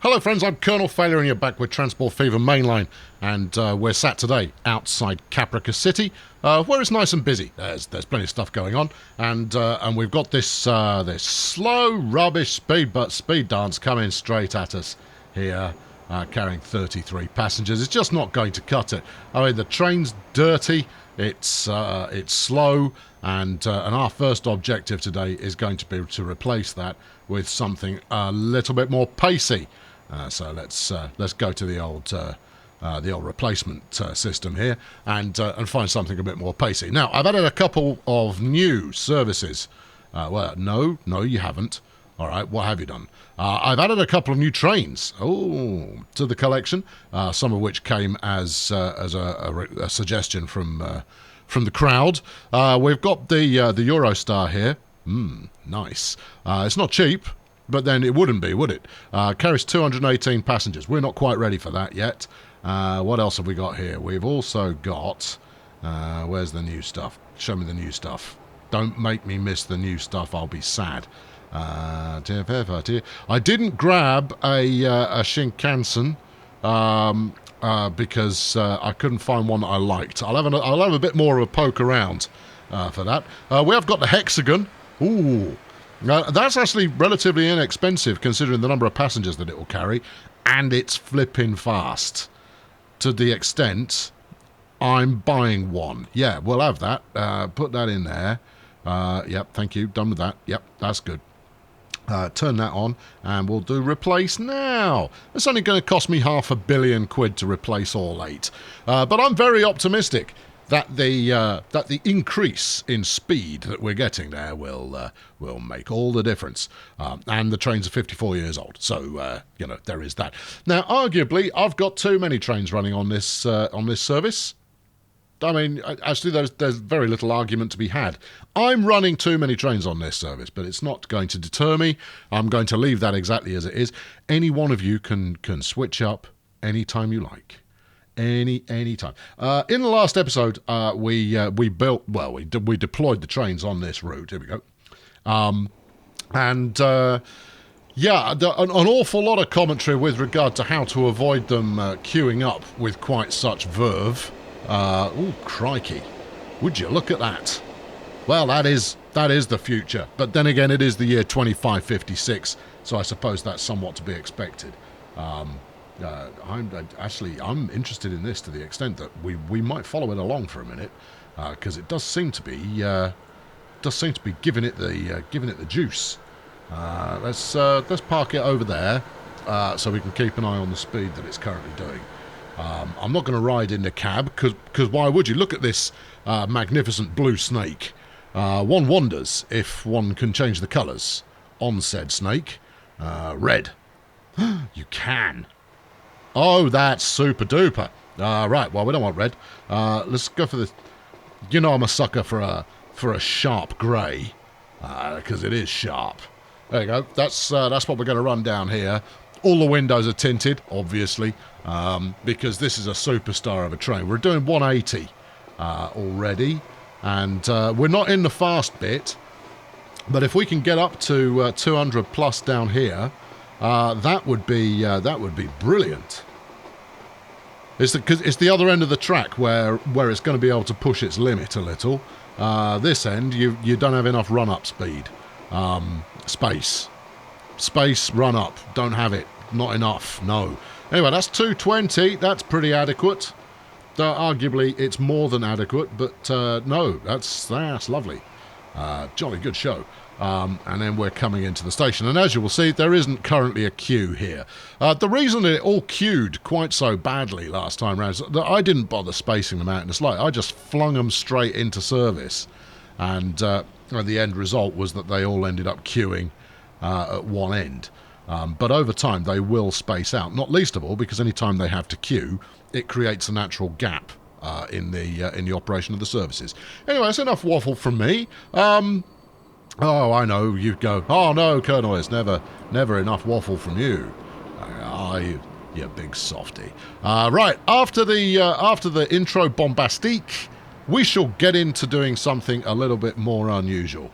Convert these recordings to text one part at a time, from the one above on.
Hello friends, I'm Colonel Failure and you're back with Transport Fever Mainline, and we're sat today outside Caprica City, where it's nice and busy. There's plenty of stuff going on, and we've got this this slow rubbish speed dance coming straight at us here, carrying 33 passengers. It's just not going to cut it. I mean, the train's dirty, it's slow, and our first objective today is going to be to replace that with something a little bit more pacey. So let's go to the old replacement system here and find something a bit more pacey. Now, I've added a couple of new services. Well, no, you haven't. All right, what have you done? I've added a couple of new trains to the collection, some of which came as a suggestion from the crowd. We've got the Eurostar here. Nice. It's not cheap. But then it wouldn't be, would it? Carries 218 passengers. We're not quite ready for that yet. What else have we got here? We've also got... where's the new stuff? Show me the new stuff. Don't make me miss the new stuff. I'll be sad. I didn't grab a Shinkansen because I couldn't find one that I liked. I'll have a bit more of a poke around for that. We have got the Hexagon. Ooh. That's actually relatively inexpensive considering the number of passengers that it will carry, and it's flipping fast to the extent I'm buying one. Yeah, we'll have that. Put that in there. Yep, thank you. Done with that. Yep, that's good. Turn that on and we'll do replace now. It's only going to cost me £500 million to replace all 8. But I'm very optimistic that the increase in speed that we're getting there will make all the difference. And the trains are 54 years old, so there is that. Now, arguably, I've got too many trains running on this service. I mean, actually, there's very little argument to be had. I'm running too many trains on this service, but it's not going to deter me. I'm going to leave that exactly as it is. Any one of you can switch up anytime you like. Any time. In the last episode, we deployed the trains on this route. Here we go. An awful lot of commentary with regard to how to avoid them queuing up with quite such verve. Oh, crikey. Would you look at that? Well, that is the future. But then again, it is the year 2556, so I suppose that's somewhat to be expected. I'm interested in this to the extent that we might follow it along for a minute, because it does seem to be giving it the juice. Let's park it over there so we can keep an eye on the speed that it's currently doing. I'm not going to ride in the cab because why would you? Look at this magnificent blue snake. One wonders if one can change the colours on said snake. Red. You can. Oh, that's super duper. Right, well, we don't want red. Let's go for this. You know I'm a sucker for a sharp grey, because it is sharp. There you go. That's what we're going to run down here. All the windows are tinted, obviously, because this is a superstar of a train. We're doing 180 already, and we're not in the fast bit, but if we can get up to 200 plus down here, that would be brilliant. It's the other end of the track where it's going to be able to push its limit a little. This end, you don't have enough run-up speed. Space, run-up, don't have it. Not enough, no. Anyway, that's 220. That's pretty adequate. Arguably, it's more than adequate, but no, that's lovely. Jolly good show. And then we're coming into the station. And as you will see, there isn't currently a queue here. The reason it all queued quite so badly last time round is that I didn't bother spacing them out in the slide. I just flung them straight into service. And the end result was that they all ended up queuing at one end. But over time, they will space out. Not least of all, because any time they have to queue, it creates a natural gap in the operation of the services. Anyway, that's enough waffle from me. Oh, I know, you'd go, oh no, Colonel, it's never enough waffle from you. You big softy. Right, after the intro bombastique, we shall get into doing something a little bit more unusual.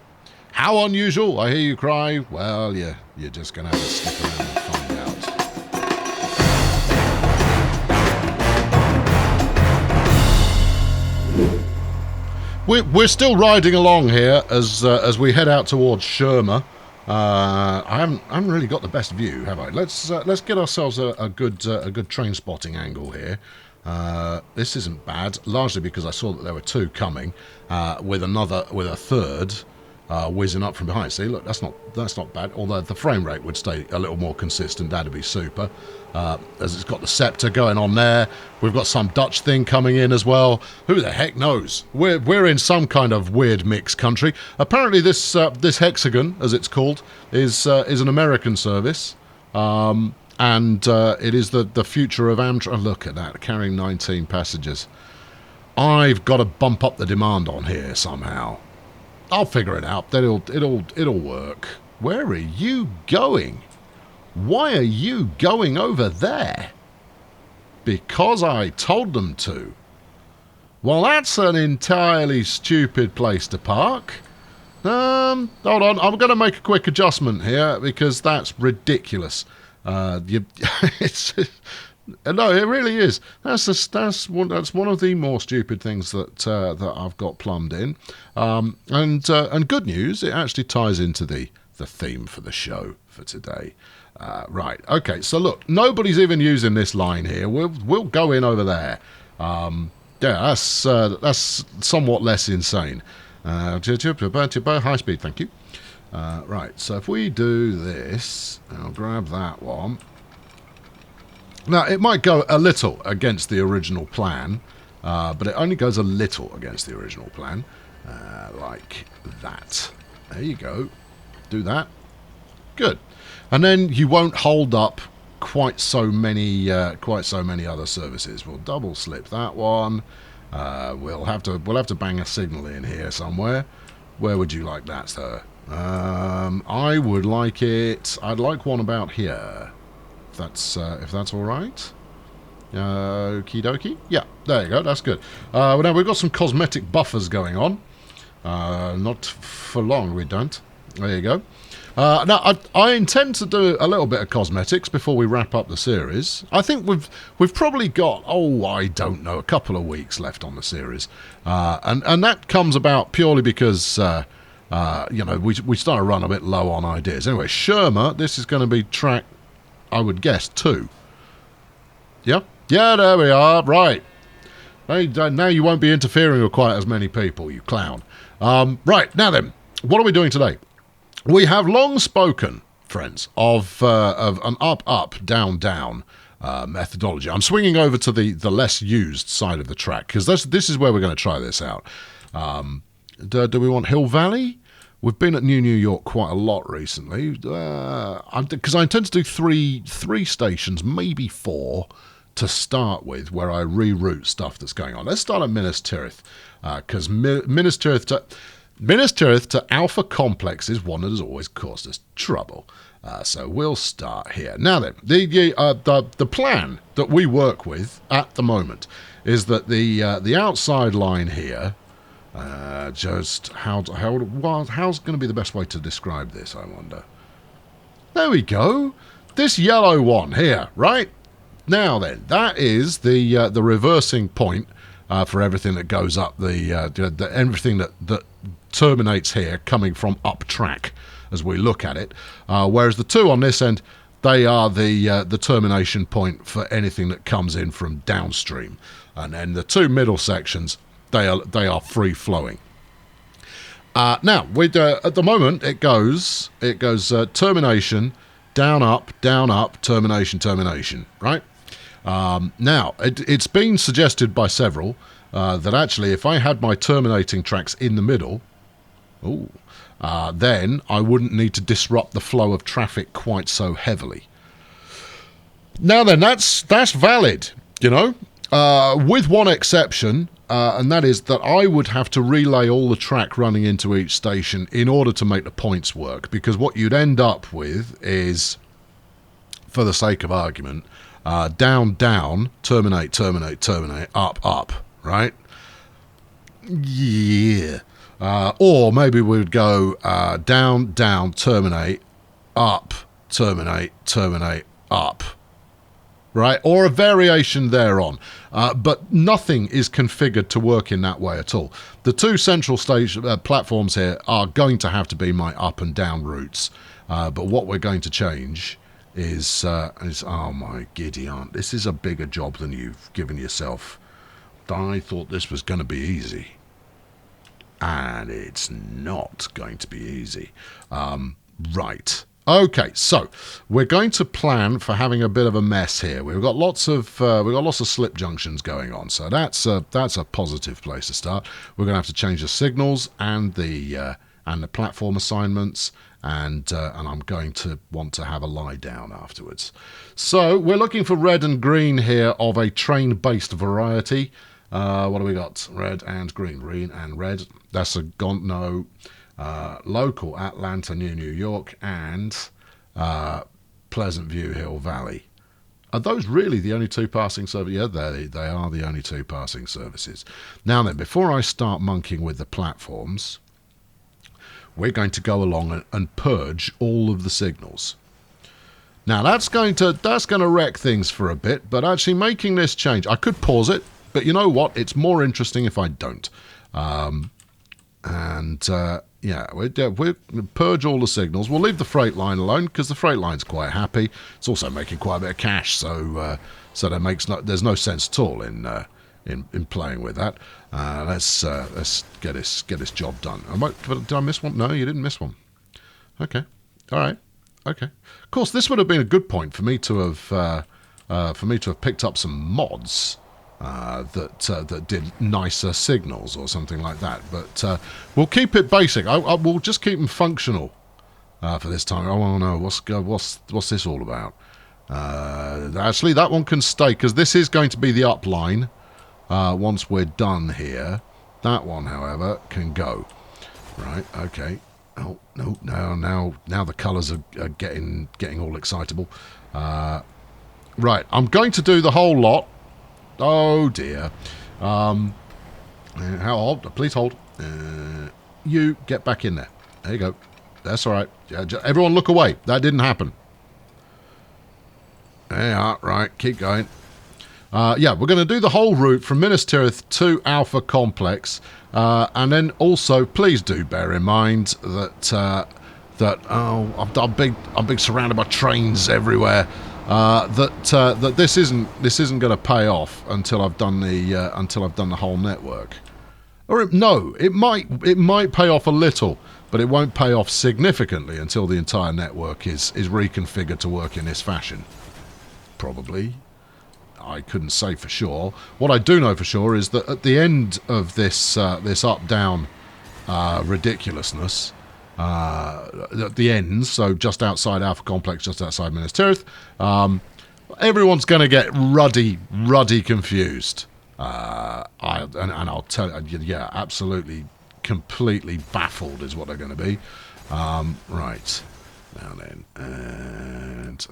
How unusual, I hear you cry? Well, you're just going to have to stick around and find out. we're still riding along here as we head out towards Sherma. I haven't really got the best view, have I? Let's get ourselves a good train spotting angle here. This isn't bad, largely because I saw that there were two coming, with a third whizzing up from behind. See, look, that's not bad. Although the frame rate would stay a little more consistent, that'd be super. As it's got the scepter going on there, we've got some Dutch thing coming in as well. Who the heck knows? We're in some kind of weird mixed country. Apparently, this hexagon, as it's called, is an American service. And it is the future of Amtrak. Oh, look at that, carrying 19 passengers. I've got to bump up the demand on here somehow. I'll figure it out. It'll work. Where are you going? Why are you going over there? Because I told them to. Well, that's an entirely stupid place to park. Hold on. I'm going to make a quick adjustment here because that's ridiculous. No, it really is. That's one of the more stupid things that I've got plumbed in. And good news, it actually ties into the theme for the show for today. Right. Okay. So look, nobody's even using this line here. We'll go in over there. Yeah, that's somewhat less insane. High speed, thank you. Right, so if we do this, I'll grab that one. Now, it might go a little against the original plan, but it only goes a little against the original plan, like that. There you go. Do that. Good. And then you won't hold up quite so many other services. We'll double slip that one. We'll have to bang a signal in here somewhere. Where would you like that, sir? I would like it. I'd like one about here. If that's all right. Okie dokie. Yeah, there you go. That's good. Well, now we've got some cosmetic buffers going on. Not for long, we don't. There you go. Now, I intend to do a little bit of cosmetics before we wrap up the series. I think we've probably got, I don't know, a couple of weeks left on the series, and that comes about purely because we start to run a bit low on ideas. Anyway, Sherma, this is going to be track, I would guess, 2. Yep. Yeah, there we are. Right. Now you won't be interfering with quite as many people, you clown. Right, now then, what are we doing today? We have long spoken, friends, of an up, down, down methodology. I'm swinging over to the less used side of the track, because this is where we're going to try this out. Do we want Hill Valley? We've been at New York quite a lot recently, because I intend to do three stations, maybe 4, to start with, where I reroute stuff that's going on. Let's start at Minas Tirith, because Minas Tirith to Alpha Complex is one that has always caused us trouble. So we'll start here. Now then, the plan that we work with at the moment is that the outside line here, just how's going to be the best way to describe this, I wonder. There we go. This yellow one here, right? Now then, that is the reversing point for everything that goes up everything that terminates here coming from up track as we look at it, whereas the 2 on this end, they are the termination point for anything that comes in from downstream, and then the 2 middle sections, they are free flowing. Now at the moment it goes termination, down up, termination, right? Now it's been suggested by several that actually if I had my terminating tracks in the middle, then I wouldn't need to disrupt the flow of traffic quite so heavily. Now then, that's valid, with one exception, and that is that I would have to relay all the track running into each station in order to make the points work, because what you'd end up with is, for the sake of argument, down, terminate, up, right? Yeah. Or maybe we would go down, terminate, up, terminate, up. right? Or a variation thereon. But nothing is configured to work in that way at all. The two central stage platforms here are going to have to be my up and down routes. But what we're going to change is oh my giddy aunt, this is a bigger job than you've given yourself. I thought this was going to be easy. And it's not going to be easy. Right. Okay, so we're going to plan for having a bit of a mess here. We've got lots of slip junctions going on, so that's a positive place to start. We're going to have to change the signals and the platform assignments, and I'm going to want to have a lie down afterwards. So we're looking for red and green here of a train-based variety. What do we got? Red and green. Green and red. That's a gone. No. Local Atlanta, New York, and Pleasant View Hill Valley. Are those really the only two passing services? Yeah, they are the only two passing services. Now then, before I start monkeying with the platforms, we're going to go along and purge all of the signals. Now that's going to wreck things for a bit, but actually making this change, I could pause it, but you know what? It's more interesting if I don't. Yeah, we'll purge all the signals. We'll leave the freight line alone because the freight line's quite happy. It's also making quite a bit of cash, so there's no sense at all in playing with that. Let's get this job done. Did I miss one? No, you didn't miss one. Okay, all right, okay. Of course, this would have been a good point for me to have picked up some mods. That did nicer signals or something like that, but we'll keep it basic. We'll just keep them functional for this time. Oh no, what's this all about? Actually, that one can stay because this is going to be the up line once we're done here. That one, however, can go. Right? Okay. Oh no! Now the colours are getting all excitable. Right. I'm going to do the whole lot. Oh dear. Please hold. You get back in there. There you go. That's all right. Everyone look away. That didn't happen. There you are. Right. Keep going. Yeah, we're going to do the whole route from Minas Tirith to Alpha Complex. And then also, please do bear in mind that I'm being surrounded by trains everywhere. That this isn't going to pay off until I've done the whole network, or it might pay off a little, but it won't pay off significantly until the entire network is reconfigured to work in this fashion. Probably, I couldn't say for sure. What I do know for sure is that at the end of this up-down ridiculousness. At the ends, so just outside Alpha Complex, just outside Minas Tirith, everyone's going to get ruddy confused. I'll tell you, yeah, absolutely, completely baffled is what they're going to be. Right. Now then, and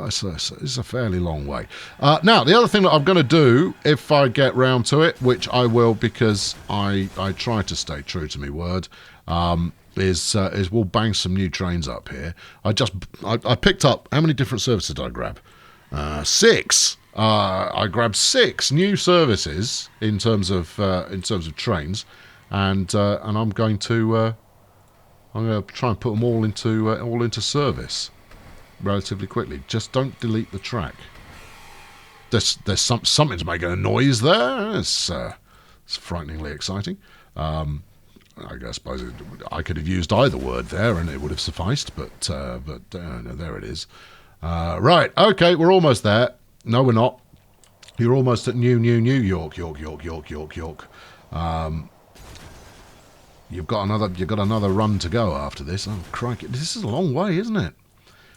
it's a fairly long way. Now, the other thing that I'm going to do, if I get round to it, which I will because I try to stay true to my word, is we'll bang some new trains up here. I picked up, how many different services did I grab? 6. I grabbed 6 new services in terms of trains, and I'm going to try and put them all into service relatively quickly. Just don't delete the track. There's something's making a noise there. It's frighteningly exciting. I suppose I could have used either word there and it would have sufficed, but no, there it is. Right, okay, we're almost there. No, we're not. You're almost at New York. You've got another run to go after this. Oh crikey, this is a long way, isn't it?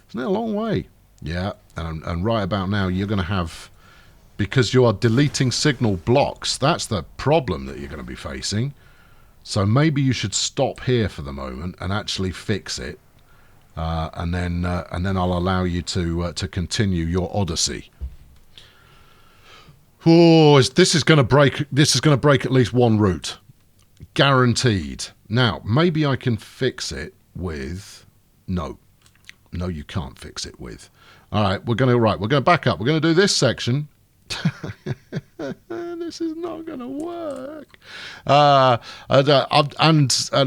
Isn't it a long way? Yeah, and right about now you're going to have, because you are deleting signal blocks. That's the problem that you're going to be facing. So maybe you should stop here for the moment and actually fix it, and then I'll allow you to continue your odyssey. Oh, this is going to break. This is going to break at least one route, guaranteed. Now maybe I can fix it with no. No, you can't fix it with. All right, we're going to back up. We're going to do this section. This is not going to work. And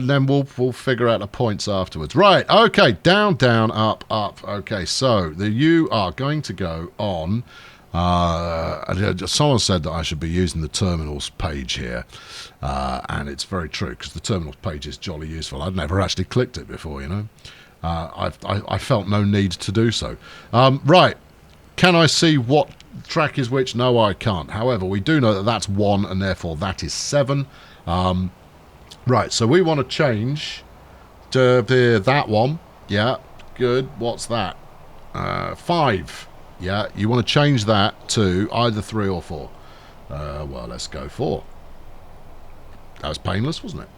then we'll figure out the points afterwards. Right, okay, down, down, up, up. Okay, so you are going to go on. Someone said that I should be using the terminals page here, and it's very true, because the terminals page is jolly useful. I'd never actually clicked it before, you know. I felt no need to do so. Right, can I see what track is which? No, I can't. However, we do know that that's 1, and therefore that is 7. Right, so we want to change to that one. Yeah, good. What's that? 5. Yeah, you want to change that to either 3 or 4. Well, let's go 4. That was painless, wasn't it?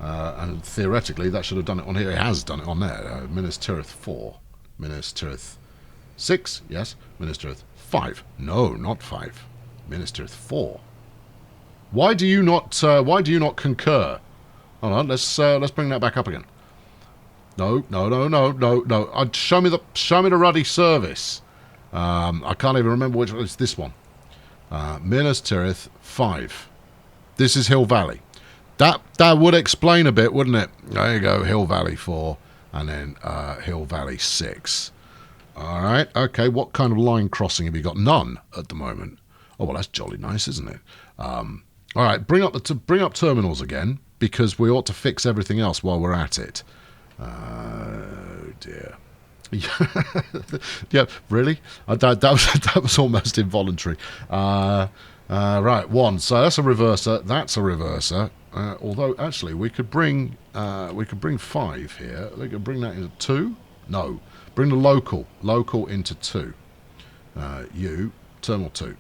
And theoretically, that should have done it on here. It has done it on there. Minas Tirith 4. Minas Tirith 6. Yes. Minas Tirith 5. No, not 5. Minas Tirith 4. Why do you not concur? Hold on. Let's bring that back up again. No. Show me the ruddy service. I can't even remember which one. It's this one. Minas Tirith 5. This is Hill Valley. That would explain a bit, wouldn't it? There you go, Hill Valley 4, and then Hill Valley 6. All right, okay. What kind of line crossing have you got? None at the moment. Oh well, that's jolly nice, isn't it? All right, bring up terminals again, because we ought to fix everything else while we're at it. Oh dear. Yeah, really? That was almost involuntary. Right, 1. So that's a reverser. That's a reverser. Although actually we could bring 5 here. We could bring that into 2. No, bring the local into 2. Terminal 2.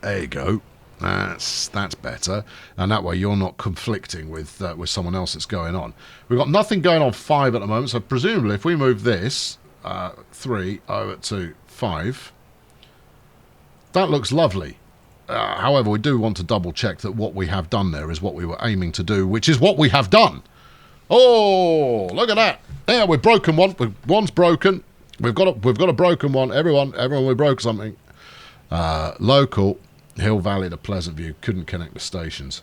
There you go. That's better, and that way you're not conflicting with someone else that's going on. We've got nothing going on 5 at the moment, so presumably if we move this 3 over to 5, that looks lovely. However, we do want to double check that what we have done there is what we were aiming to do, which is what we have done. Oh, look at that! Yeah, we've broken one. One's broken. We've got a broken one. Everyone, we broke something. Local. Hill Valley to Pleasant View, couldn't connect the stations.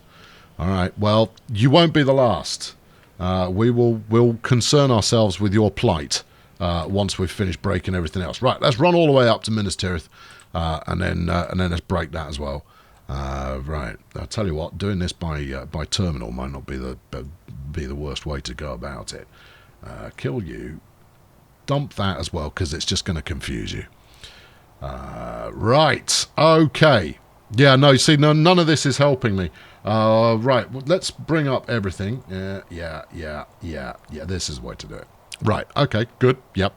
All right, well, you won't be the last. We'll concern ourselves with your plight once we've finished breaking everything else. Right, let's run all the way up to Minas Tirith, and then let's break that as well. Right, I'll tell you what, doing this by terminal might not be the worst way to go about it. Kill you, dump that as well, because it's just going to confuse you. Right, okay. Yeah, no, you see, none of this is helping me. Right, well, let's bring up everything. Yeah, this is the way to do it. Right, okay, good. Yep.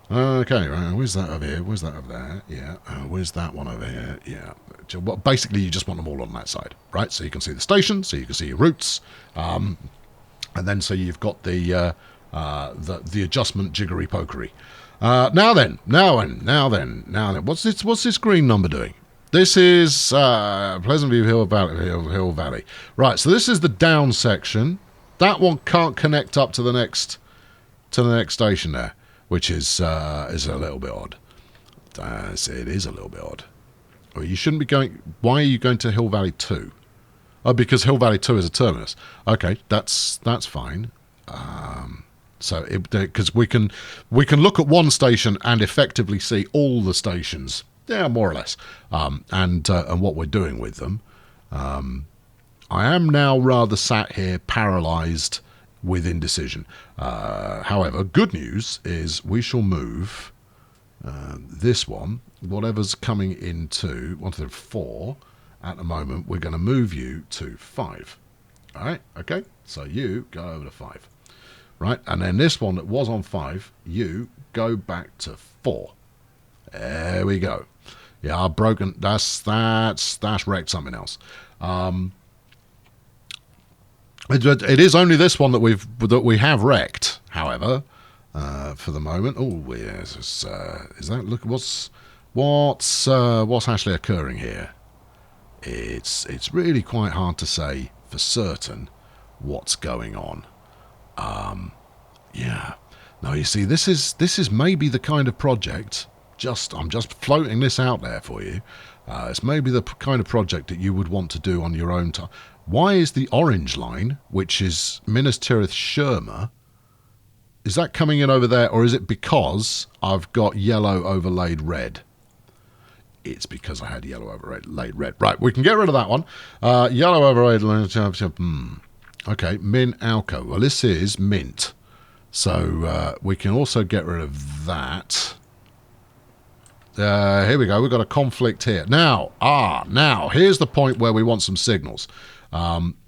Okay, right, where's that over here? Where's that over there? Yeah, where's that one over here? Yeah. Well, basically, you just want them all on that side, right? So you can see the station, so you can see your routes, and then so you've got the adjustment jiggery-pokery. Now then. What's this green number doing? This is Pleasant View Hill Valley. Right, so this is the down section. That one can't connect up to the next station there, which is a little bit odd. It is a little bit odd. Well, you shouldn't be going. Why are you going to Hill Valley 2? Oh, because Hill Valley 2 is a terminus. Okay, that's fine. So, because we can look at one station and effectively see all the stations, yeah, more or less, and what we're doing with them. I am now rather sat here paralysed with indecision. However, good news is we shall move this one, whatever's coming into 1, 2, 3, 4. At the moment, we're going to move you to 5. All right, okay. So you go over to 5. Right, and then this one that was on 5, you go back to 4. There we go. Yeah, I've broken. That's wrecked something else. It is only this one that we have wrecked. However, for the moment. Oh, yes. Is that look? What's actually occurring here? It's really quite hard to say for certain what's going on. Yeah. Now you see, this is maybe the kind of project. I'm just floating this out there for you. It's maybe the kind of project that you would want to do on your own time. Why is the orange line, which is Minas Tirith Sherma, is that coming in over there, or is it because I've got yellow overlaid red? It's because I had yellow overlaid red. Right, we can get rid of that one. Yellow overlaid. Okay, Min Alco. Well, this is mint. So we can also get rid of that. Here we go. We've got a conflict here. Now, here's the point where we want some signals.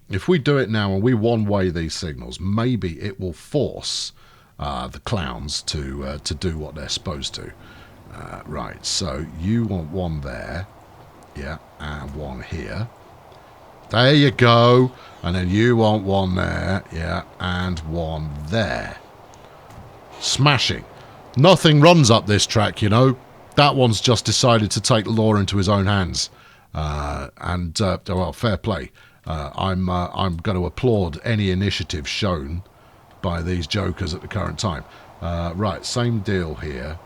If we do it now and we one-way these signals, maybe it will force the clowns to do what they're supposed to. Right, so you want one there, yeah, and one here. There you go. And then you want one there, yeah, and one there. Smashing. Nothing runs up this track, you know. That one's just decided to take the law into his own hands. Well, fair play. I'm going to applaud any initiative shown by these jokers at the current time. Right, same deal here.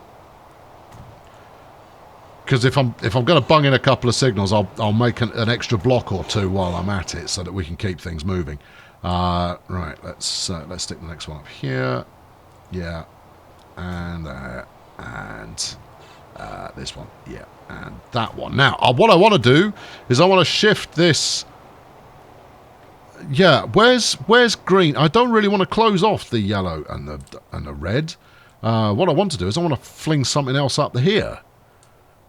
Because if I'm going to bung in a couple of signals, I'll make an extra block or two while I'm at it, so that we can keep things moving. Right, let's stick the next one up here. Yeah, and this one. Yeah, and that one. Now, what I want to do is I want to shift this. Yeah, where's green? I don't really want to close off the yellow and the red. What I want to do is I want to fling something else up here.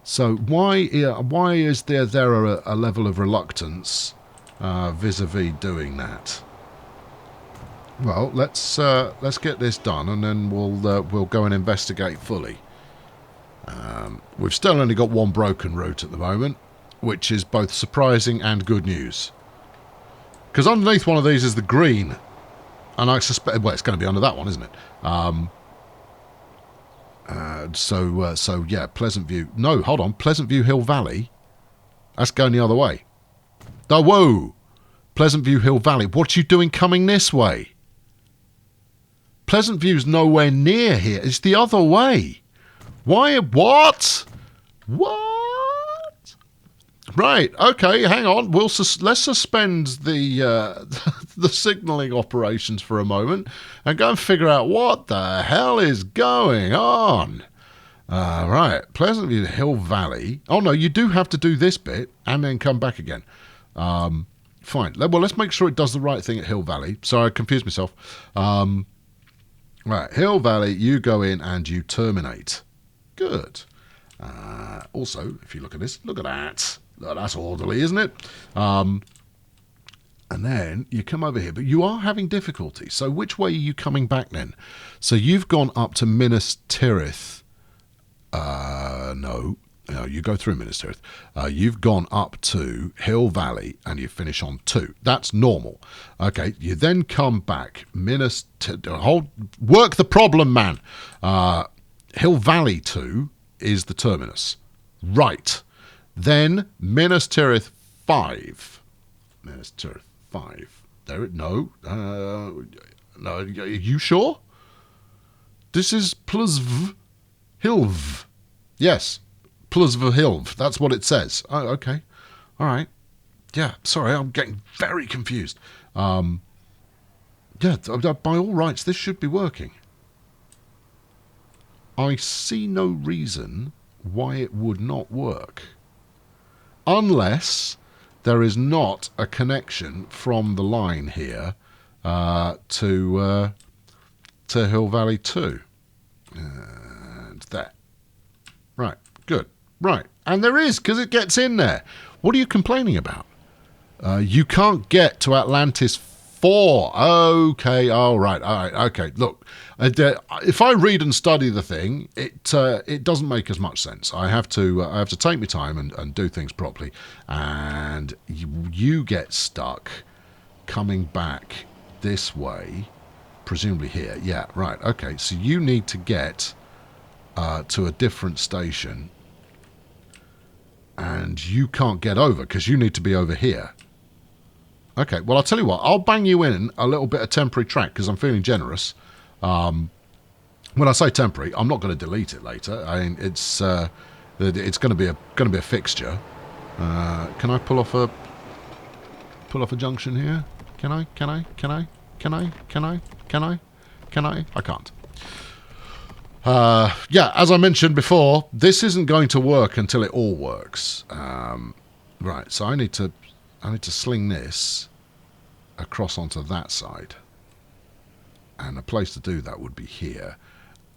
So why is there a level of reluctance vis-a-vis doing that? Well, let's get this done, and then we'll go and investigate fully. We've still only got one broken route at the moment, which is both surprising and good news. Because underneath one of these is the green, and I suspect, well, it's going to be under that one, isn't it? So yeah, Pleasant View. No, hold on, Pleasant View Hill Valley. That's going the other way. Oh, whoa! Pleasant View Hill Valley. What are you doing coming this way? Pleasant View's nowhere near here. It's the other way. Why? What? What? Right. Okay. Hang on. Let's suspend the the signalling operations for a moment and go and figure out what the hell is going on. Right. Pleasant View Hill Valley. Oh no, you do have to do this bit and then come back again. Fine. Well, let's make sure it does the right thing at Hill Valley. Sorry, I confused myself. Right. Hill Valley. You go in and you terminate. Good. Also, if you look at this, look at that. That's orderly, isn't it? And then you come over here, but you are having difficulty. So which way are you coming back then? So you've gone up to Minas Tirith. No, you go through Minas Tirith. You've gone up to Hill Valley and you finish on 2. That's normal. Okay, you then come back. Work the problem, man. Hill Valley 2 is the terminus. Right. Then Minas Tirith 5. Minas Tirith 5. No. No. Are you sure? This is Plzv Hilv. Yes. Plzv Hilv. That's what it says. Oh, okay. All right. Yeah. Sorry, I'm getting very confused. Yeah. By all rights, this should be working. I see no reason why it would not work. Unless there is not a connection from the line here to Hill Valley 2. And there. Right, good. Right, and there is, because it gets in there. What are you complaining about? You can't get to Atlantis 4. Okay, all right, okay. Look, if I read and study the thing, it doesn't make as much sense. I have to take my time and do things properly, and you get stuck coming back this way, presumably here. Yeah, right. Okay, so you need to get to a different station, and you can't get over because you need to be over here. Okay, well, I'll tell you what. I'll bang you in a little bit of temporary track because I'm feeling generous. When I say temporary, I'm not going to delete it later. I mean, it's going to be a fixture. Can I pull off a junction here? Can I? I can't. Yeah, as I mentioned before, this isn't going to work until it all works. Right, so I need to sling this across onto that side, and a place to do that would be here.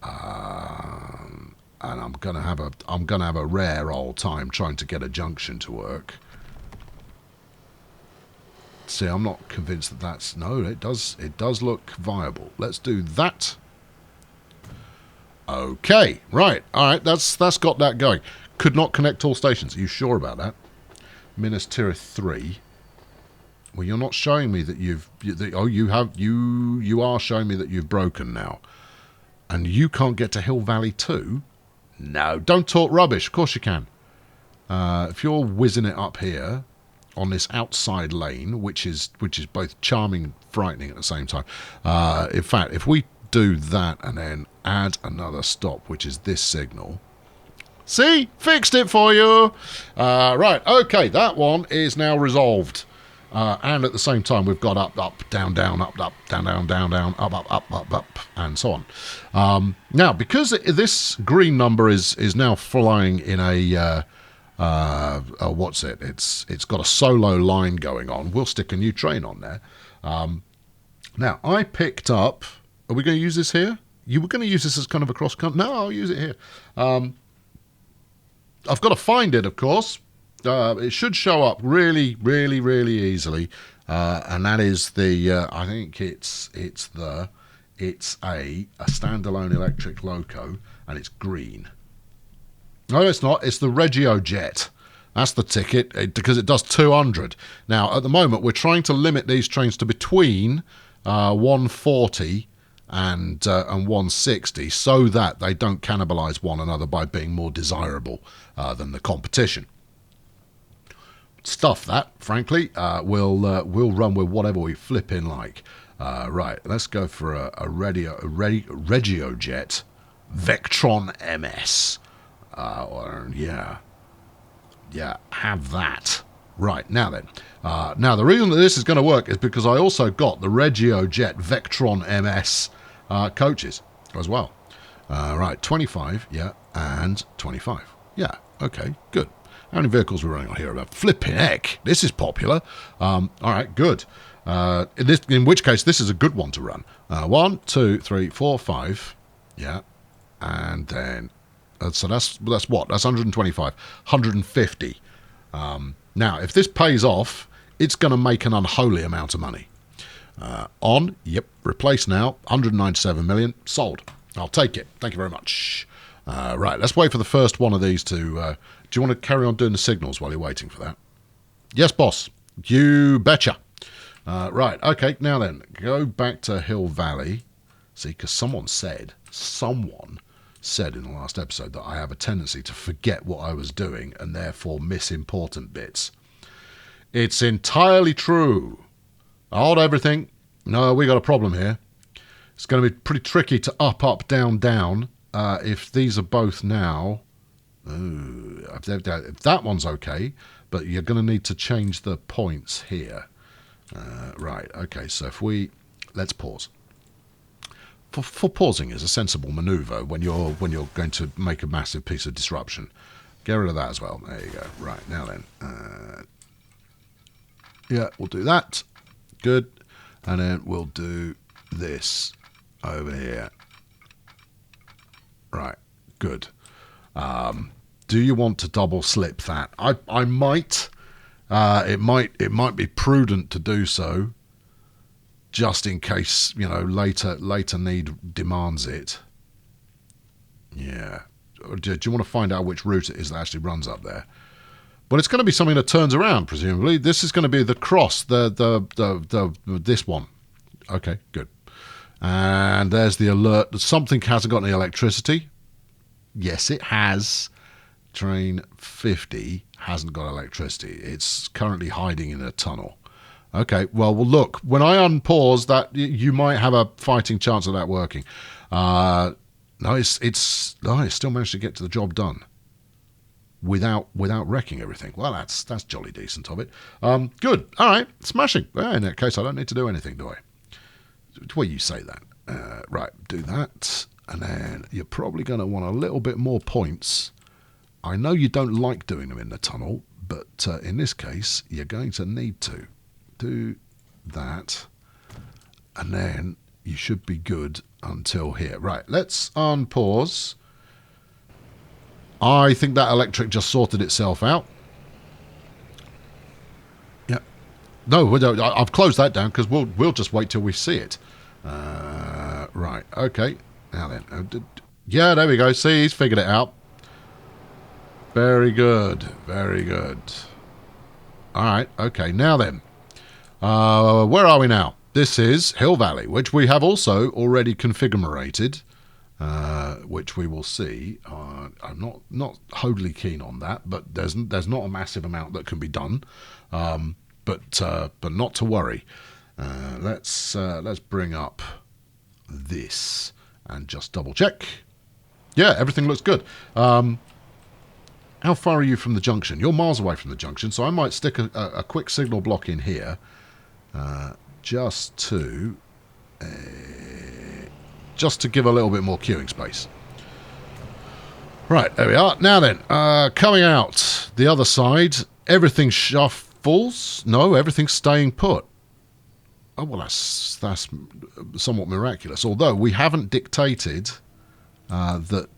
And I'm gonna have a rare old time trying to get a junction to work. See, I'm not convinced that that's... No, it does look viable. Let's do that. Okay, right, all right, that's got that going. Could not connect all stations. Are you sure about that? Minas Tirith 3. Well, you're not showing me that you are showing me that you've broken now. And you can't get to Hill Valley 2? No, don't talk rubbish. Of course you can. If you're whizzing it up here on this outside lane, which is both charming and frightening at the same time. In fact, if we do that and then add another stop, which is this signal. See? Fixed it for you. Right, okay, that one is now resolved. And at the same time, we've got up, up, down, down, up, up, down, down, down, down, up, up, up, up, up, and so on. Now, because this green number is now flying in a what's it? It's got a solo line going on. We'll stick a new train on there. Now, I picked up... Are we going to use this here? You were going to use this as kind of a cross-country... No, I'll use it here. I've got to find it, of course. It should show up really, really, really easily. And that is the... I think it's a standalone electric loco, and it's green. No, it's not. It's the Regio Jet. That's the ticket, because it does 200. Now, at the moment, we're trying to limit these trains to between 140 and 160, so that they don't cannibalise one another by being more desirable than the competition. Stuff that, frankly. We'll run with whatever we flip in like. Right, let's go for a Regio Jet Vectron MS. Yeah, have that. Right, now then. Now, the reason that this is going to work is because I also got the Regio Jet Vectron MS coaches as well. Right, 25, yeah, and 25. Yeah, okay, good. How many vehicles are we running on here? About flipping heck, this is popular. All right, good. In which case, this is a good one to run. 1, 2, 3, 4, 5. Yeah, and then... so that's what? That's 125. 150. Now, if this pays off, it's going to make an unholy amount of money. On, yep, replace now, 197 million, sold. I'll take it. Thank you very much. Right, let's wait for the first one of these to... do you want to carry on doing the signals while you're waiting for that? Yes, boss. You betcha. Right, okay, now then, go back to Hill Valley. See, because someone said in the last episode that I have a tendency to forget what I was doing and therefore miss important bits. It's entirely true. Hold everything. No, we got a problem here. It's going to be pretty tricky to up, up, down, down if these are both now... if that one's okay, but you're going to need to change the points here. Right, okay, so if we... Let's pause. For pausing is a sensible manoeuvre when you're going to make a massive piece of disruption. Get rid of that as well. There you go. Right, now then. Yeah, we'll do that. Good. And then we'll do this over here. Right, good. Do you want to double slip that? I might. It might be prudent to do so. Just in case, later need demands it. Yeah. Do you want to find out which route it is that actually runs up there? Well, it's going to be something that turns around, presumably. This is going to be the cross, this one. Okay, good. And there's the alert that something hasn't got any electricity. Yes, it has. Train 50 hasn't got electricity. It's currently hiding in a tunnel. Okay, well, look, when I unpause that, you might have a fighting chance of that working. No, it still managed to get to the job done without wrecking everything. Well, that's jolly decent of it. Good. All right, smashing. Well, in that case, I don't need to do anything, do I? Well, you say that. Right, do that, and then you're probably going to want a little bit more points. I know you don't like doing them in the tunnel, but in this case, you're going to need to do that, and then you should be good until here. Right, let's unpause. I think that electric just sorted itself out. Yeah. No, I've closed that down because we'll just wait till we see it. Right, okay. Now then. Yeah, there we go. See, he's figured it out. Very good. Very good. All right, okay. Now then. Where are we now? This is Hill Valley, which we have also already configurated, which we will see. I'm not wholly keen on that, but there's not a massive amount that can be done. But not to worry. Let's bring up this and just double check. Yeah, everything looks good. How far are you from the junction? You're miles away from the junction, so I might stick a quick signal block in here, just to give a little bit more queuing space. Right, there we are. Now then, coming out the other side, everything shuffles. No, everything's staying put. Oh, well, that's somewhat miraculous. Although we haven't dictated that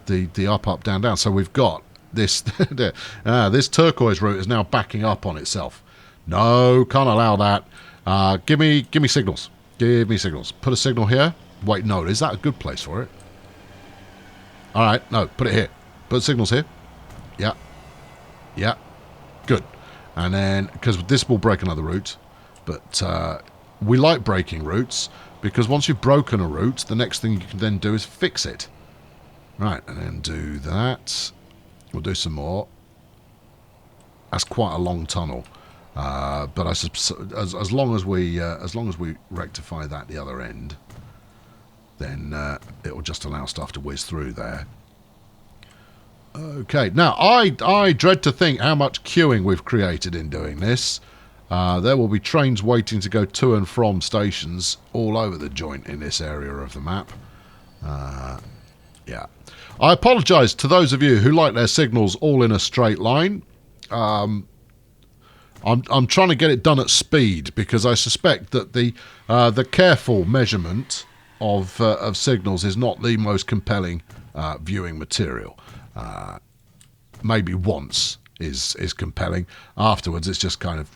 the up, down, down. So we've got this this turquoise route is now backing up on itself. No, can't allow that. Give me signals. Give me signals. Put a signal here. Wait, no, is that a good place for it? All right, no, put it here. Put signals here. Yeah. Yeah. Good. And then, because this will break another route, but we like breaking routes, because once you've broken a route, the next thing you can then do is fix it. Right, and then do that. We'll do some more. That's quite a long tunnel, but I suppose as long as we rectify that the other end, then it will just allow stuff to whiz through there. Okay, now I dread to think how much queuing we've created in doing this. There will be trains waiting to go to and from stations all over the joint in this area of the map. Yeah. I apologise to those of you who like their signals all in a straight line. I'm trying to get it done at speed because I suspect that the careful measurement of signals is not the most compelling viewing material. Maybe once is compelling. Afterwards, it's just kind of,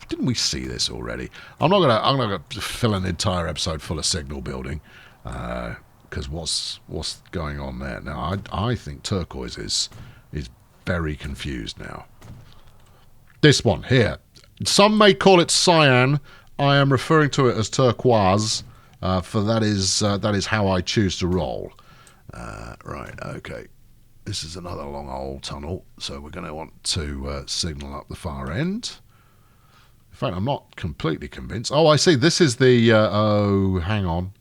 didn't we see this I'm not gonna fill an entire episode full of signal building, because what's going on there now? I think turquoise is very confused now. This one here, some may call it cyan. I am referring to it as turquoise, for that is how I choose to roll. Right, okay. This is another long old tunnel, so we're going to want to signal up the far end. In fact, I'm not completely convinced. Oh, I see. This is the... oh, hang on.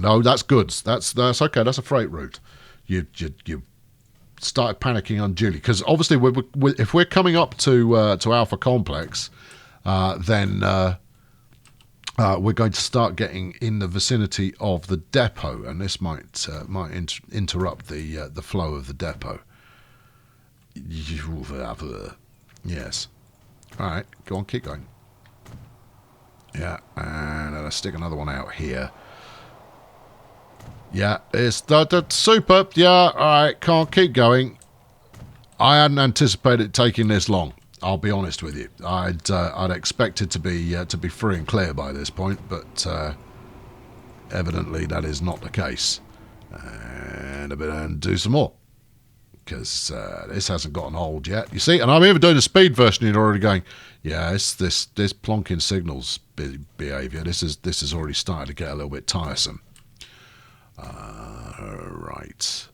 No, that's goods. That's okay. That's a freight route. You started panicking unduly because obviously if we're coming up to Alpha Complex, then we're going to start getting in the vicinity of the depot, and this might interrupt the flow of the depot. Yes. All right, go on, keep going. Yeah, and I'll stick another one out here. Yeah, it's super. Yeah, all right, can't keep going. I hadn't anticipated it taking this long. I'll be honest with you. I'd expected to be free and clear by this point, but evidently that is not the case. And do some more, because this hasn't gotten old yet. You see, and I'm even doing the speed version. You're already going, yeah, it's this plonking signals behaviour. This is already started to get a little bit tiresome. Right,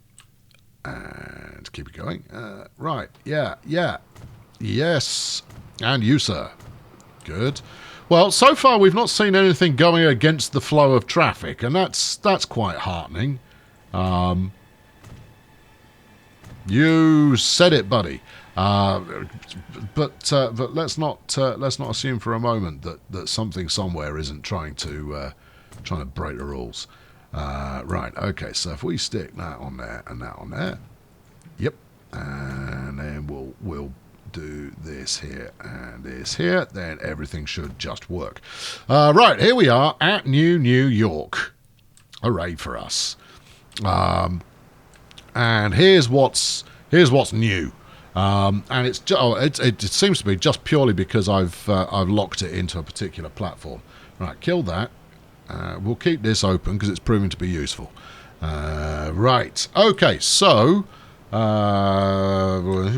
and keep it going. Right, yeah. Yes. And you, sir. Good. Well, so far we've not seen anything going against the flow of traffic, and that's quite heartening. You said it, buddy. But let's not assume for a moment that something somewhere isn't trying to break the rules. Right. Okay. So if we stick that on there and that on there, yep, and then we'll do this here and this here, then everything should just work. Right. Here we are at New York. Hooray for us. And here's what's new. And it seems to be just purely because I've locked it into a particular platform. Right, kill that. We'll keep this open because it's proving to be useful. Right, okay, so there's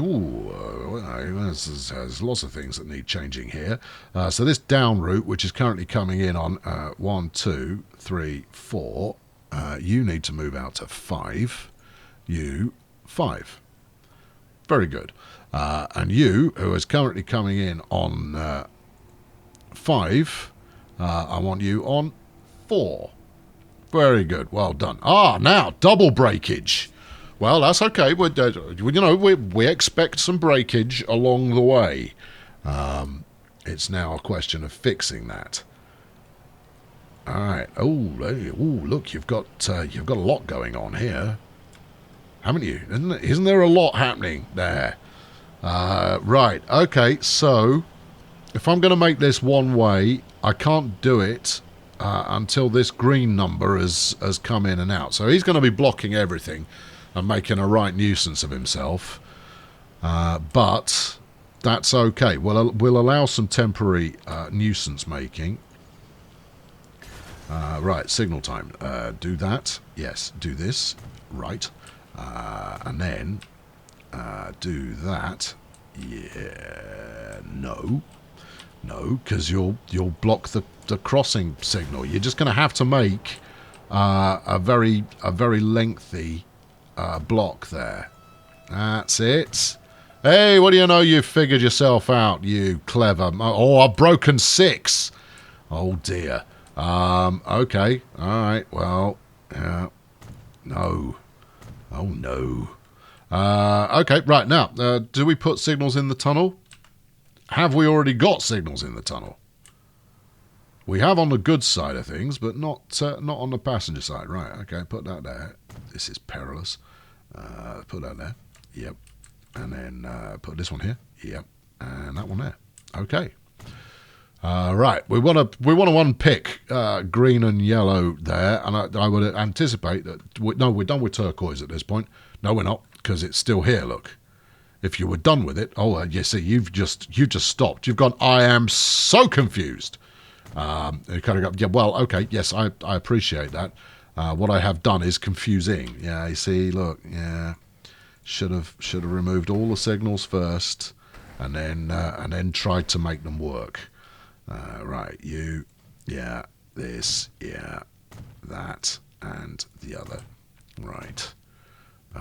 lots of things that need changing here. So this down route, which is currently coming in on 1, 2, 3, 4, you need to move out to 5. You 5. Very good. And you, who is currently coming in on 5, I want you on 4. Very good. Well done. Now double breakage. Well, that's okay. We expect some breakage along the way. It's now a question of fixing that. All right. Oh, look, you've got a lot going on here. Haven't you? Isn't there a lot happening there? Right, okay, so if I'm going to make this one way, I can't do it until this green number has come in and out. So he's going to be blocking everything and making a right nuisance of himself. But that's okay. We'll allow some temporary nuisance making. Right, signal time. Do that. Yes, do this. Right. And then do that. Yeah, no, because you'll block the crossing signal. You're just going to have to make a very lengthy block there. That's it. Hey, what do you know? You've figured yourself out, you clever. Oh, I've broken 6. Oh dear. Okay. All right. Well, no. Oh, no. Okay, right, now, do we put signals in the tunnel? Have we already got signals in the tunnel? We have on the goods side of things, but not on the passenger side. Right, okay, put that there. This is perilous. Put that there. Yep. And then put this one here. Yep. And that one there. Okay. Right, we want to unpick green and yellow there, and I would anticipate that. No, we're done with turquoise at this point. No, we're not, because it's still here. Look, if you were done with it, you see, you've just stopped. You've gone. I am so confused. You kind of go, yeah. Well, okay, yes, I appreciate that. What I have done is confusing. Yeah, you see, look, yeah, should have removed all the signals first, and then tried to make them work. Right, you, yeah, this, yeah, that, and the other. Right.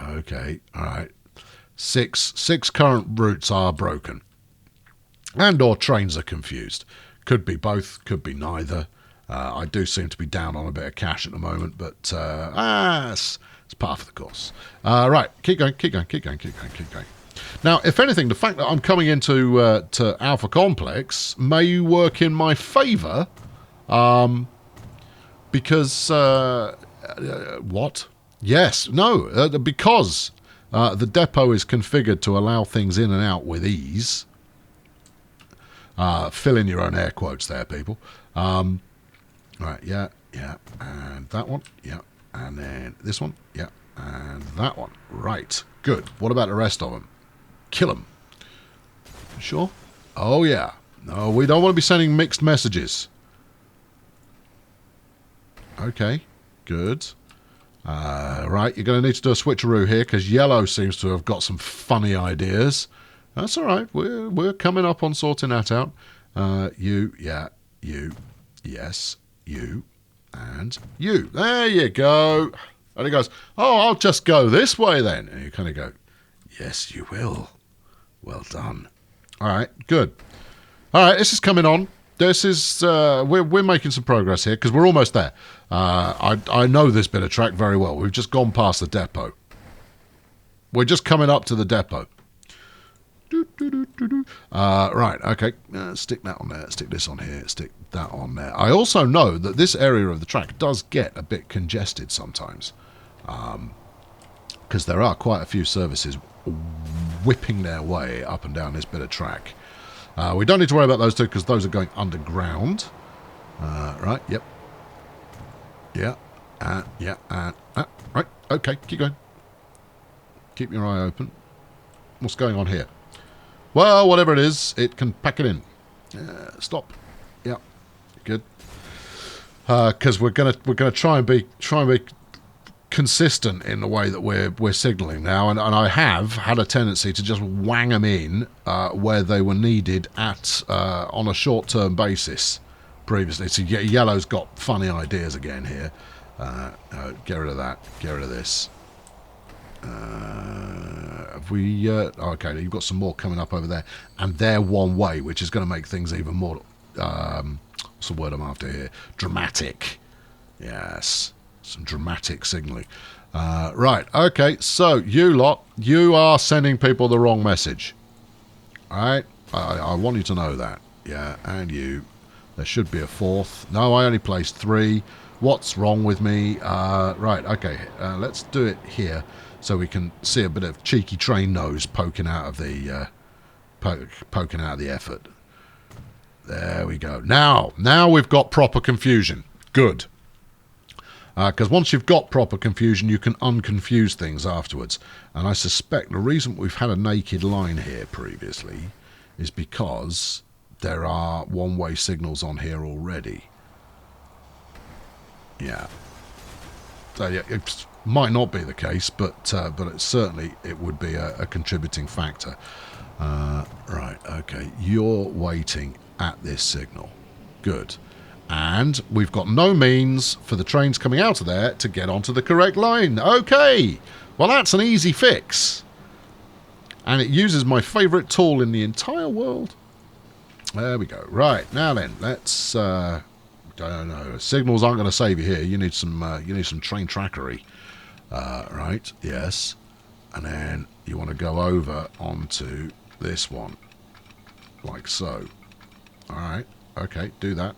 Okay, all right. Six current routes are broken. And or trains are confused. Could be both, could be neither. I do seem to be down on a bit of cash at the moment, but it's part of the course. Right, keep going. Now, if anything, the fact that I'm coming into to Alpha Complex may work in my favour, because what? Yes, no, because the depot is configured to allow things in and out with ease. Fill in your own air quotes there, people. Right, yeah, and that one, yeah, and then this one, yeah, and that one. Right, good. What about the rest of them? Kill them. Sure? Oh, yeah. No, we don't want to be sending mixed messages. Okay, good. Right, you're going to need to do a switcheroo here because yellow seems to have got some funny ideas. That's all right. We're coming up on sorting that out. You, yeah, you, yes, you, and you. There you go. And he goes, oh, I'll just go this way then. And you kind of go, yes, you will. Well done. All right, good. All right, this is coming on. This is we're making some progress here because we're almost there. I know this bit of track very well. We've just gone past the depot. We're just coming up to the depot. Right, okay. Stick that on there. Stick this on here. Stick that on there. I also know that this area of the track does get a bit congested sometimes, because there are quite a few services whipping their way up and down this bit of track. We don't need to worry about those two because those are going underground. Right, yep. Yeah, right, okay, keep going. Keep your eye open. What's going on here? Well, whatever it is, it can pack it in. Stop. Yeah, good. Because we're gonna try and be consistent in the way that we're signalling now, and I have had a tendency to just wang them in where they were needed at on a short-term basis previously. So yellow's got funny ideas again here. Get rid of that. Get rid of this. Have we? Okay, you've got some more coming up over there, and they're one way, which is going to make things even more. What's the word I'm after here? Dramatic. Yes. Some dramatic signalling. Right, okay, so you lot, you are sending people the wrong message. Alright, I want you to know that. Yeah, and you. There should be a fourth. No, I only placed 3. What's wrong with me? Right, okay, let's do it here so we can see a bit of cheeky train nose poking out of the poking out of the effort. There we go. Now we've got proper confusion. Good. Because once you've got proper confusion, you can unconfuse things afterwards. And I suspect the reason we've had a naked line here previously is because there are one-way signals on here already. Yeah. So yeah, it might not be the case, but it would be a contributing factor. Right, okay. You're waiting at this signal. Good. And we've got no means for the trains coming out of there to get onto the correct line. Okay, well that's an easy fix. And it uses my favourite tool in the entire world. There we go. Right, now then, let's... I don't know, signals aren't going to save you here. You need some train trackery. Right, yes. And then you want to go over onto this one. Like so. Alright, okay, do that.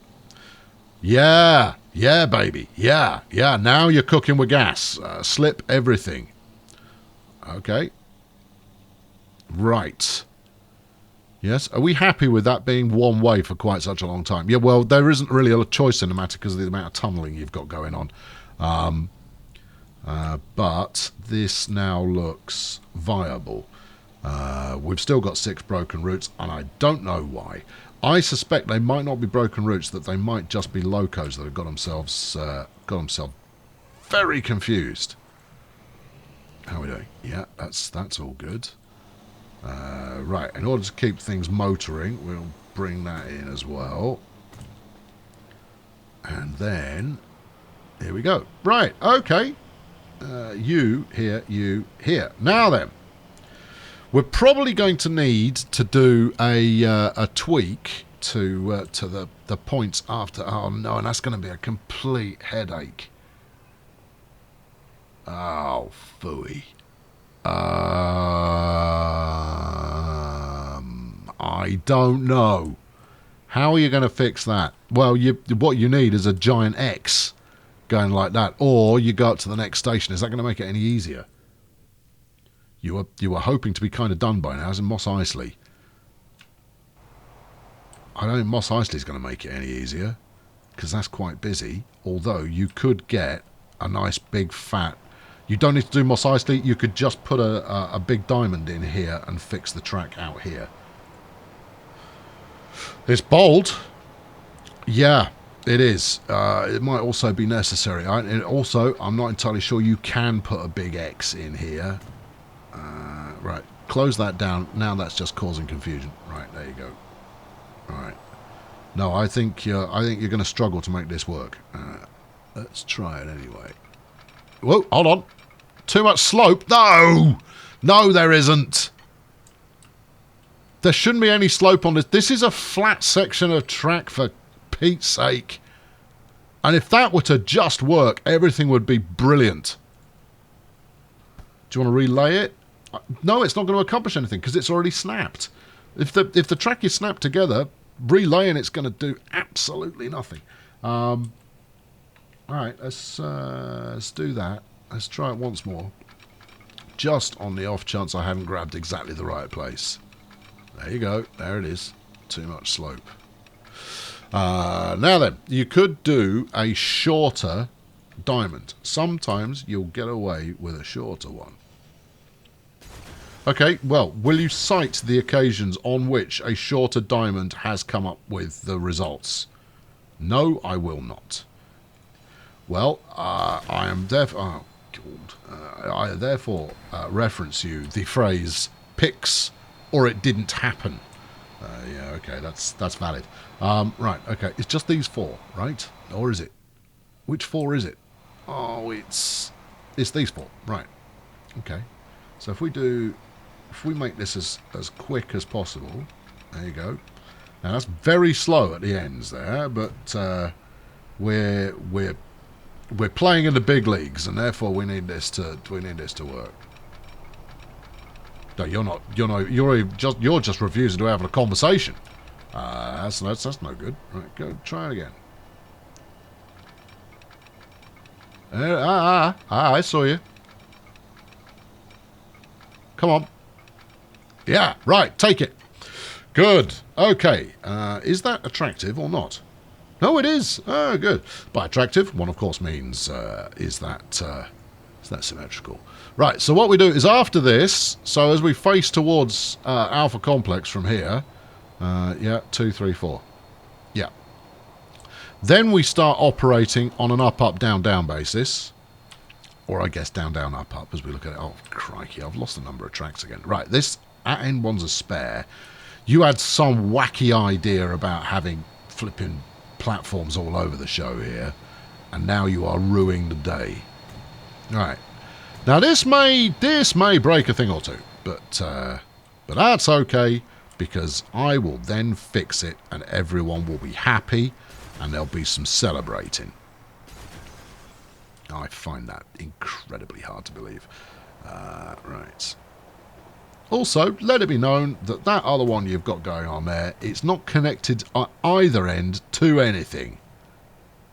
Yeah, baby, yeah, now you're cooking with gas. Slip everything. Okay. Right. Yes, are we happy with that being one way for quite such a long time? Yeah, well, there isn't really a choice in the matter because of the amount of tunnelling you've got going on. But this now looks viable. We've still got 6 broken routes, and I don't know why. I suspect they might not be broken routes, that they might just be locos that have got themselves very confused. How are we doing? Yeah, that's all good. Right, in order to keep things motoring, we'll bring that in as well. And then, here we go. Right, okay. You here. Now then. We're probably going to need to do a tweak to the points after. Oh no, and that's going to be a complete headache. Oh, phooey. I don't know. How are you going to fix that? Well, what you need is a giant X going like that, or you go up to the next station. Is that going to make it any easier? You were hoping to be kind of done by now, as in Mos Eisley. I don't think Mos Eisley is going to make it any easier, because that's quite busy. Although you could get a nice big fat... You don't need to do Mos Eisley. You could just put a big diamond in here and fix the track out here. It's bold. Yeah, it is. It might also be necessary. Also, I'm not entirely sure you can put a big X in here. Right, close that down. Now that's just causing confusion. Right, there you go. All right. No, I think you're going to struggle to make this work. Let's try it anyway. Whoa, hold on. Too much slope. No, there isn't. There shouldn't be any slope on this. This is a flat section of track, for Pete's sake. And if that were to just work, everything would be brilliant. Do you want to relay it? No, it's not going to accomplish anything because it's already snapped. If the track is snapped together, relaying it's going to do absolutely nothing. All right, let's do that. Let's try it once more. Just on the off chance I haven't grabbed exactly the right place. There you go. There it is. Too much slope. Now then, you could do a shorter diamond. Sometimes you'll get away with a shorter one. Okay, well, will you cite the occasions on which a shorter diamond has come up with the results? No, I will not. Well, I am therefore... I therefore reference you the phrase "picks" or "it didn't happen." Yeah, okay, that's valid. Right, okay, it's just these four, right? Or is it? Which four is it? Oh, it's these four, right? Okay, so if we make this as quick as possible, there you go. Now that's very slow at the ends there, but we're playing in the big leagues, and therefore we need this to work. No, you're just refusing to have a conversation. That's no good. Right, go try it again. I saw you. Come on. Yeah, right. Take it. Good. Okay. Is that attractive or not? No, it is. Oh, good. By attractive, one of course means is that symmetrical? Right. So what we do is after this. So as we face towards Alpha Complex from here, yeah, 2, 3, 4. Yeah. Then we start operating on an up, up, down, down basis, or I guess down, down, up, up as we look at it. Oh, crikey! I've lost the number of tracks again. Right. This at end one's a spare. You had some wacky idea about having flipping platforms all over the show here, and now you are ruining the day. Right. Now this may break a thing or two, but that's okay because I will then fix it and everyone will be happy and there'll be some celebrating. I find that incredibly hard to believe. Right. Also, let it be known that other one you've got going on there, it's not connected at either end to anything.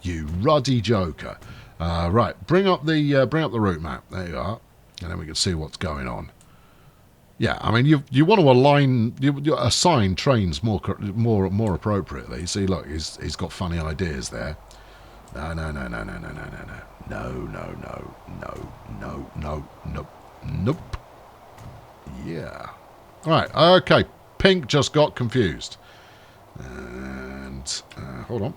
You ruddy joker. Right, bring up the route map. There you are, and then we can see what's going on. Yeah, I mean you want to assign trains more appropriately. See, look, he's got funny ideas there. Nope. Yeah. Right. Okay. Pink just got confused. And hold on.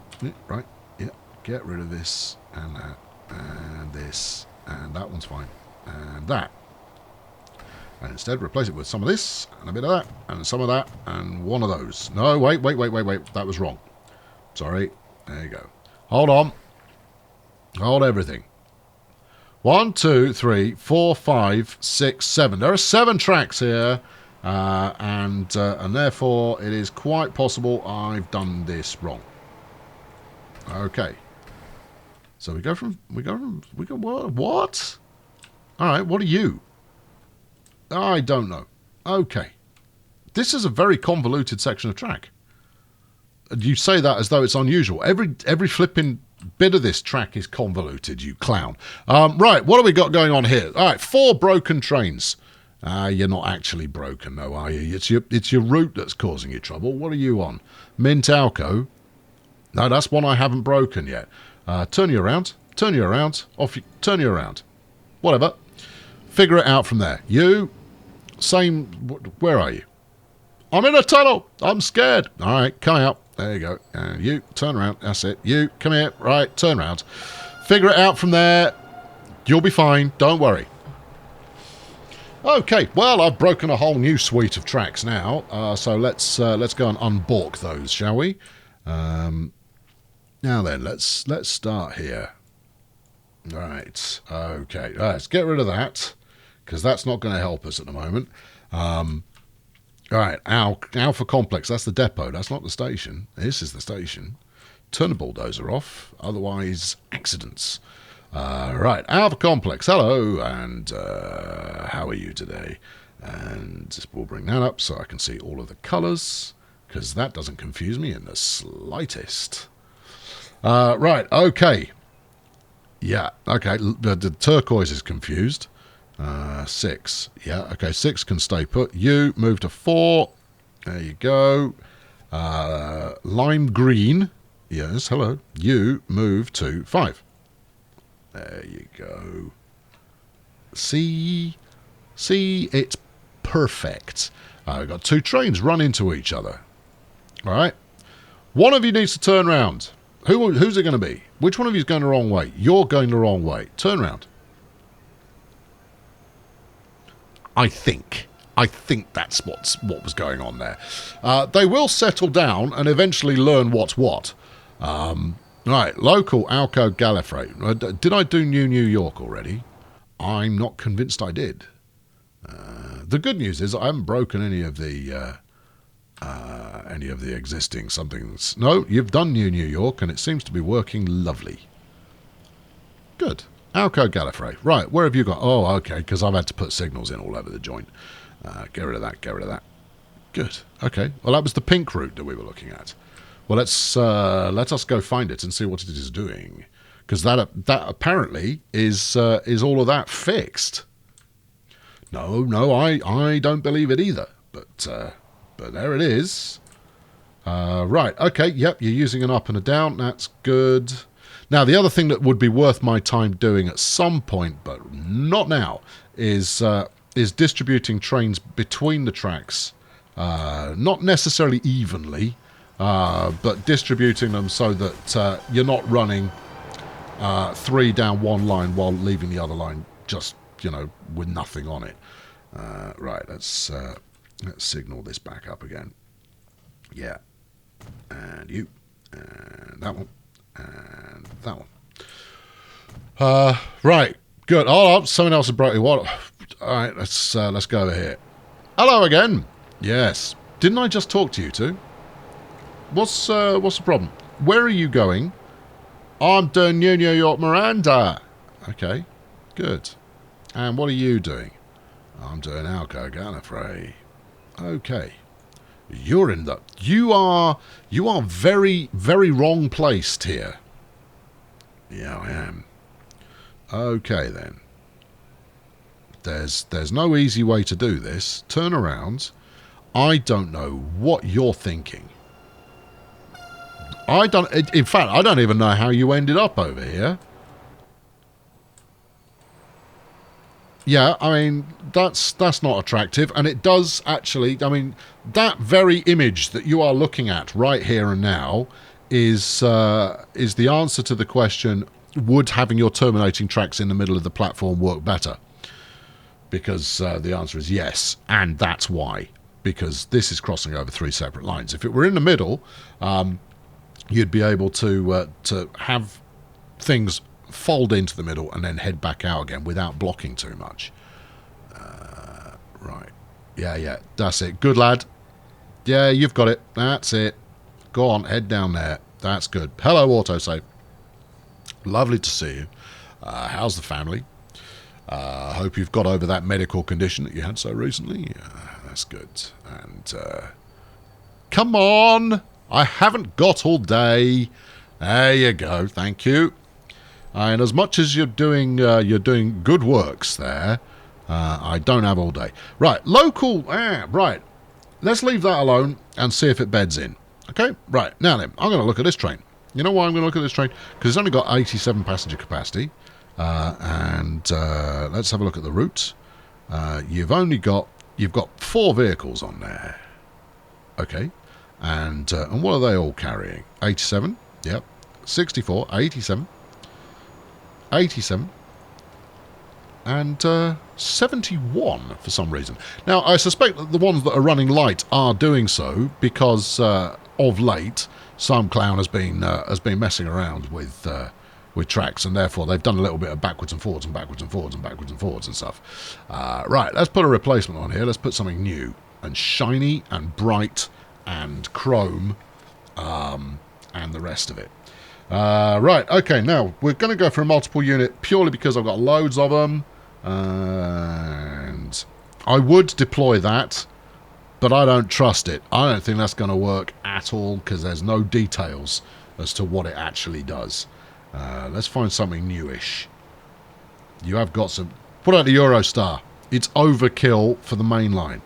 Right. Yeah. Get rid of this and that and this and that one's fine and that. And instead replace it with some of this and a bit of that and some of that and one of those. No, wait. That was wrong. Sorry. There you go. Hold on. Hold everything. 1, 2, 3, 4, 5, 6, 7. There are 7 tracks here, and therefore it is quite possible I've done this wrong. Okay. So we go what? All right. What are you? I don't know. Okay. This is a very convoluted section of track. You say that as though it's unusual. Every flipping bit of this track is convoluted, you clown. Right, what have we got going on here? All right, 4 broken trains. You're not actually broken, though, are you? It's your route that's causing you trouble. What are you on? Mint Alco? No, that's one I haven't broken yet. Turn you around. Turn you around. Turn you around. Whatever. Figure it out from there. You, same... Where are you? I'm in a tunnel. I'm scared. All right, come out. There you go. And you, turn around. That's it. You, come here. Right, turn around. Figure it out from there. You'll be fine. Don't worry. Okay, well, I've broken a whole new suite of tracks now. So let's go and unbalk those, shall we? Now then, let's start here. Right. Okay. Let's get rid of that, because that's not going to help us at the moment. All right, Alpha Complex. That's the depot. That's not the station. This is the station. Turn the bulldozer off. Otherwise, accidents. Right, Alpha Complex. Hello, and how are you today? And we'll bring that up so I can see all of the colours, because that doesn't confuse me in the slightest. Right, okay. Yeah, okay. The turquoise is confused. 6. Yeah, okay. 6 can stay put. You move to 4. There you go. Lime green. Yes, hello. You move to 5. There you go. See, it's perfect. We've got 2 trains run into each other. All right. One of you needs to turn round. Who's it going to be? Which one of you is going the wrong way? You're going the wrong way. Turn round. I think that's what was going on there. They will settle down and eventually learn what's what. Right, local Alco Gallifrey. Did I do New York already? I'm not convinced I did. The good news is I haven't broken any of the existing somethings. No, you've done New York, and it seems to be working lovely. Good. Alco Gallifrey. Right, where have you got? Oh, okay, because I've had to put signals in all over the joint. Get rid of that, get rid of that. Good. Okay. Well, that was the pink route that we were looking at. Well, let us go find it and see what it is doing, because that apparently is all of that fixed. No, I don't believe it either. But there it is. Right. Okay. Yep. You're using an up and a down. That's good. Now, the other thing that would be worth my time doing at some point, but not now, is distributing trains between the tracks, not necessarily evenly, but distributing them so that you're not running 3 down one line while leaving the other line just, with nothing on it. Right, let's signal this back up again. Yeah, and you, and that one. And that one. Right, good. Oh, someone else has broken. What? All right, let's go over here. Hello again. Yes. Didn't I just talk to you two? What's the problem? Where are you going? I'm doing New York Miranda. Okay, good. And what are you doing? I'm doing Alco Gallifrey. Okay. You are very, very wrong placed here. Yeah, I am. Okay then. There's no easy way to do this. Turn around. I don't know what you're thinking. In fact, I don't even know how you ended up over here. Yeah, I mean, that's not attractive, and it does actually, I mean, that very image that you are looking at right here and now is the answer to the question, would having your terminating tracks in the middle of the platform work better? Because the answer is yes, and that's why. Because this is crossing over 3 separate lines. If it were in the middle, you'd be able to have things fold into the middle and then head back out again without blocking too much. Right. Yeah, that's it. Good lad. Yeah, you've got it. That's it. Go on, head down there. That's good. Hello, autosave. Lovely to see you. How's the family? Hope you've got over that medical condition that you had so recently. That's good. And come on. I haven't got all day. There you go. Thank you. And as much as you're doing good works there, I don't have all day. Right, local. Right. Let's leave that alone and see if it beds in. Okay. Right. Now then, I'm going to look at this train. You know why I'm going to look at this train? Because it's only got 87 passenger capacity. And let's have a look at the route. You've got 4 vehicles on there. Okay. And what are they all carrying? 87. Yep. 64. 87. 87 and 71 for some reason. Now, I suspect that the ones that are running light are doing so because of late some clown has been messing around with tracks, and therefore they've done a little bit of backwards and forwards and backwards and forwards and backwards and forwards and stuff. Right, let's put a replacement on here. Let's put something new. and shiny and bright and chrome and the rest of it. Right, okay, now we're going to go for a multiple unit purely because I've got loads of them. And I would deploy that, but I don't trust it. I don't think that's going to work at all because there's no details as to what it actually does. Let's find something newish. You have got some... Put out the Eurostar. It's overkill for the main line.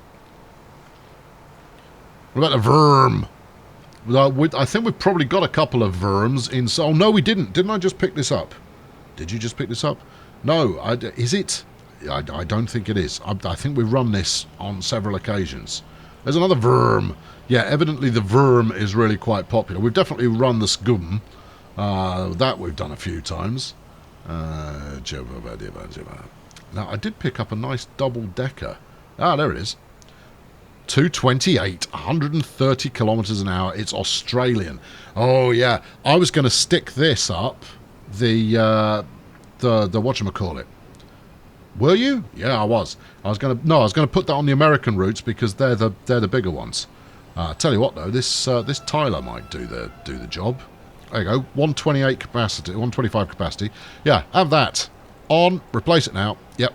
What about the Verm? I think we've probably got a couple of Verms in... Oh, no, we didn't. Didn't I just pick this up? Did you just pick this up? No. Is it? I don't think it is. I think we've run this on several occasions. There's another Verm. Yeah, evidently the Verm is really quite popular. We've definitely run the Scum. That we've done a few times. Now, I did pick up a nice double-decker. Ah, there it is. 228, 130 kilometres an hour. It's Australian. Oh, yeah. I was going to stick this up the whatchamacallit. Were you? Yeah, I was. I was going to put that on the American routes because they're the bigger ones. Tell you what though, this Tyler might do the job. There you go. 128 capacity, 125 capacity. Yeah, have that on. Replace it now. Yep.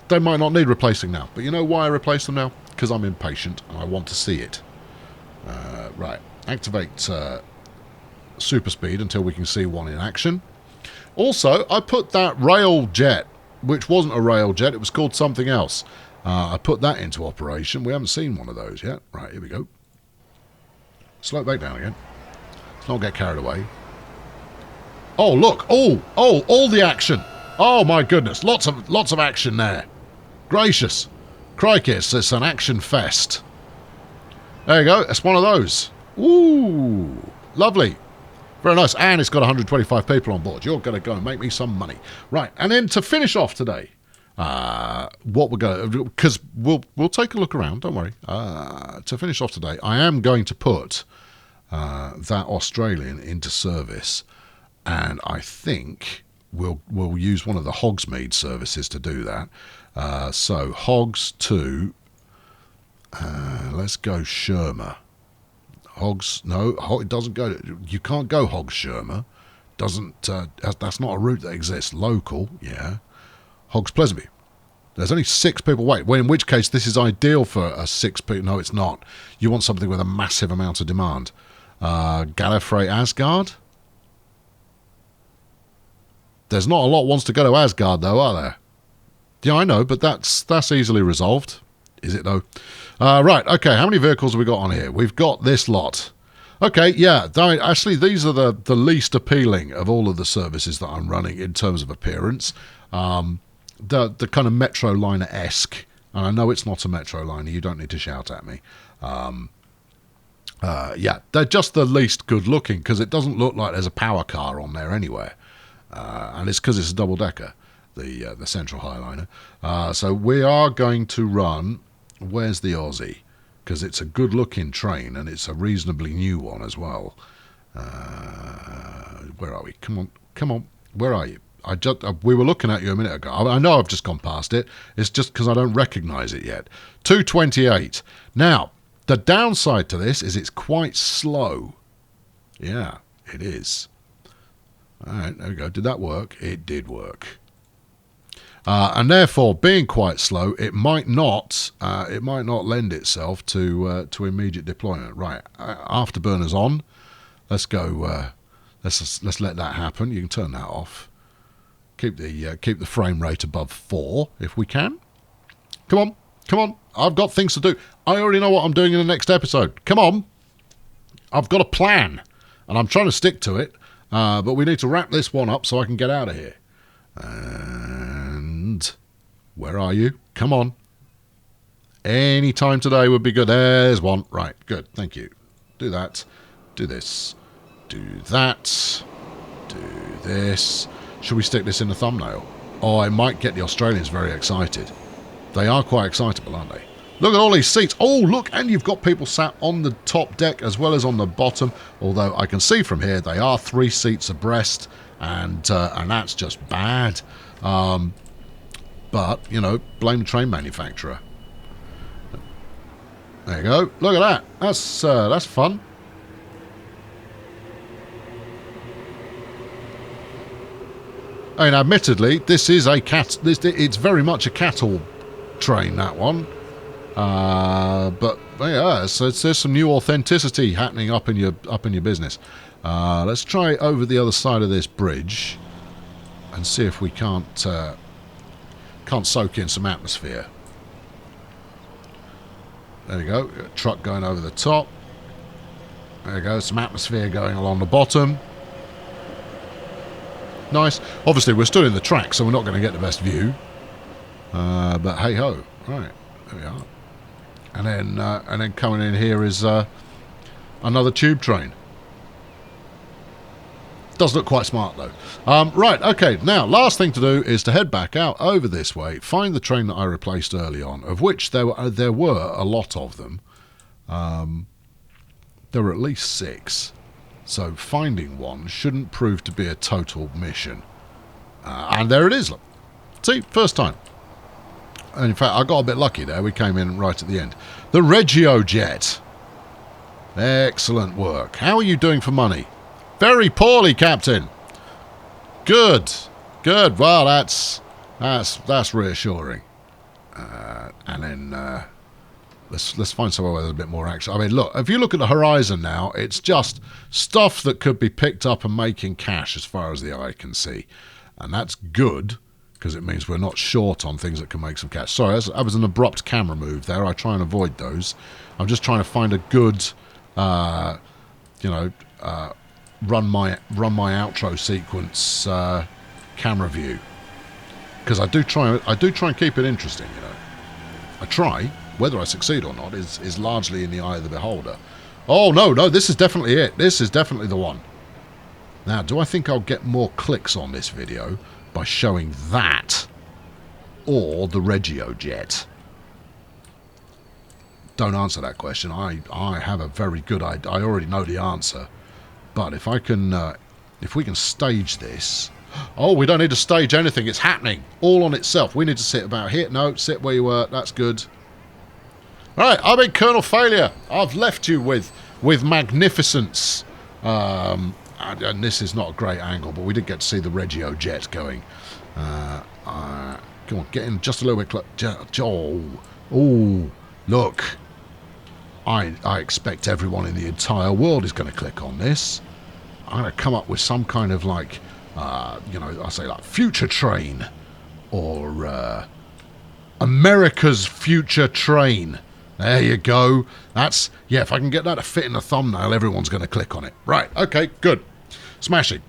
They might not need replacing now, but you know why I replace them now? Because I'm impatient and I want to see it. Right. Activate super speed until we can see one in action. Also, I put that rail jet, which wasn't a rail jet, it was called something else. I put that into operation. We haven't seen one of those yet. Right, here we go. Slow it back down again. Let's not get carried away. Oh, look. Oh, all the action. Oh, my goodness. Lots of action there. Gracious. Crikey, it's an action fest. There you go. It's one of those. Ooh, lovely. Very nice. And it's got 125 people on board. You're going to go and make me some money. Right. And then to finish off today, what we're going to... Because we'll take a look around. Don't worry. To finish off today, I am going to put that Australian into service. And I think we'll use one of the Hogsmeade services to do that. So, Hogs to... let's go Sherma. Hogs, no, it doesn't go. You can't go Hogs Sherma. Doesn't. That's not a route that exists. Local, yeah. Hogs Pleasantby. There's only 6 people wait. Well, in which case this is ideal for a 6 people. No, it's not. You want something with a massive amount of demand. Gallifrey Asgard. There's not a lot wants to go to Asgard though, are there? Yeah, I know, but that's easily resolved. Is it though? Right, okay, how many vehicles have we got on here? We've got this lot. Okay, yeah, actually these are the least appealing of all of the services that I'm running in terms of appearance. The kind of Metro Liner-esque, and I know it's not a Metro Liner, you don't need to shout at me. Yeah, they're just the least good looking because it doesn't look like there's a power car on there anywhere. And it's because it's a double-decker, the Central Highliner. So we are going to run... Where's the Aussie? Because it's a good-looking train, and it's a reasonably new one as well. Where are we? Come on. Where are you? We were looking at you a minute ago. I know I've just gone past it. It's just because I don't recognise it yet. 228. Now, the downside to this is it's quite slow. Yeah, it is. All right, there we go. Did that work? It did work. And therefore, being quite slow, it might not lend itself to immediate deployment. Right, afterburners on. Let's go. Let's let that happen. You can turn that off. Keep the frame rate above 4 if we can. Come on. I've got things to do. I already know what I'm doing in the next episode. Come on. I've got a plan, and I'm trying to stick to it. But we need to wrap this one up so I can get out of here. And where are you? Come on. Any time today would be good. There's one. Right, good. Thank you. Do that. Do this. Do that. Do this. Should we stick this in the thumbnail? Oh, I might get the Australians very excited. They are quite excitable, aren't they? Look at all these seats. Oh, look, and you've got people sat on the top deck as well as on the bottom. Although I can see from here they are 3 seats abreast, and that's just bad. But, you know, blame the train manufacturer. There you go. Look at that. That's fun. I mean, admittedly, this is a it's very much a cattle train, that one. But yeah, so there's some new authenticity happening up in your business. Let's try over the other side of this bridge and see if we can't soak in some atmosphere. There we go. Truck going over the top. There we go. Some atmosphere going along the bottom. Nice. Obviously, we're still in the track, so we're not going to get the best view. But hey ho. Right. There we are. And then coming in here is another tube train. Does look quite smart though. Right, okay, now last thing to do is to head back out over this way, find the train that I replaced early on, of which there were a lot of them. There were at least 6. So finding one shouldn't prove to be a total mission. And there it is, look. See, first time. And in fact, I got a bit lucky there. We came in right at the end. The Regio Jet. Excellent work. How are you doing for money? Very poorly, Captain. Good. Good. Well, that's reassuring. And then let's find somewhere where there's a bit more action. I mean, look, if you look at the horizon now, it's just stuff that could be picked up and making cash as far as the eye can see. And that's good, because it means we're not short on things that can make some cash. Sorry, that was an abrupt camera move there. I try and avoid those. I'm just trying to find a good, run my outro sequence camera view, because I do try and keep it interesting. You know, I try. Whether I succeed or not is largely in the eye of the beholder. Oh no, this is definitely it. This is definitely the one. Now, do I think I'll get more clicks on this video by showing that or the Regio Jet? Don't answer that question. I have a very good idea. I already know the answer. But if we can stage this... Oh, we don't need to stage anything. It's happening all on itself. We need to sit about here. No, sit where you were. That's good. Right, I've been Colonel Failure. I've left you with magnificence. And this is not a great angle, but we did get to see the Regio Jet going. Come on, get in just a little bit closer. Oh, look. I expect everyone in the entire world is going to click on this. I'm going to come up with some kind of like, I say like Future Train or America's Future Train. There you go. That's, yeah, if I can get that to fit in the thumbnail, everyone's going to click on it. Right, okay, good. Smashing.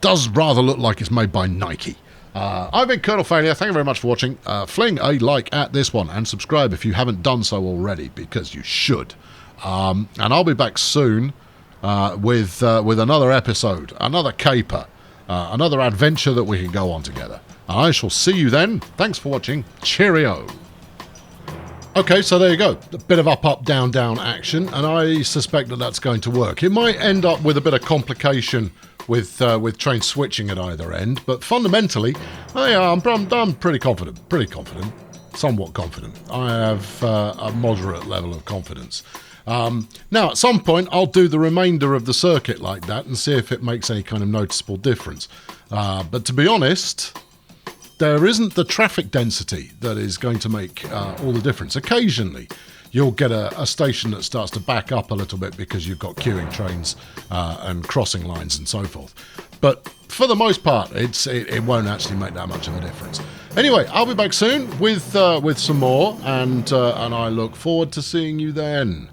Does rather look like it's made by Nike. I've been Colonel Failure. Thank you very much for watching. Fling a like at this one and subscribe if you haven't done so already, because you should. And I'll be back soon with another episode, another caper, another adventure that we can go on together. I shall see you then. Thanks for watching. Cheerio. Okay, so there you go. A bit of up, down, down action, and I suspect that that's going to work. It might end up with a bit of complication with train switching at either end, but fundamentally, I'm pretty confident. Somewhat confident. I have a moderate level of confidence. Now, at some point, I'll do the remainder of the circuit like that and see if it makes any kind of noticeable difference. But to be honest, there isn't the traffic density that is going to make all the difference. Occasionally, you'll get a station that starts to back up a little bit because you've got queuing trains and crossing lines and so forth. But for the most part, it won't actually make that much of a difference. Anyway, I'll be back soon with some more, and I look forward to seeing you then.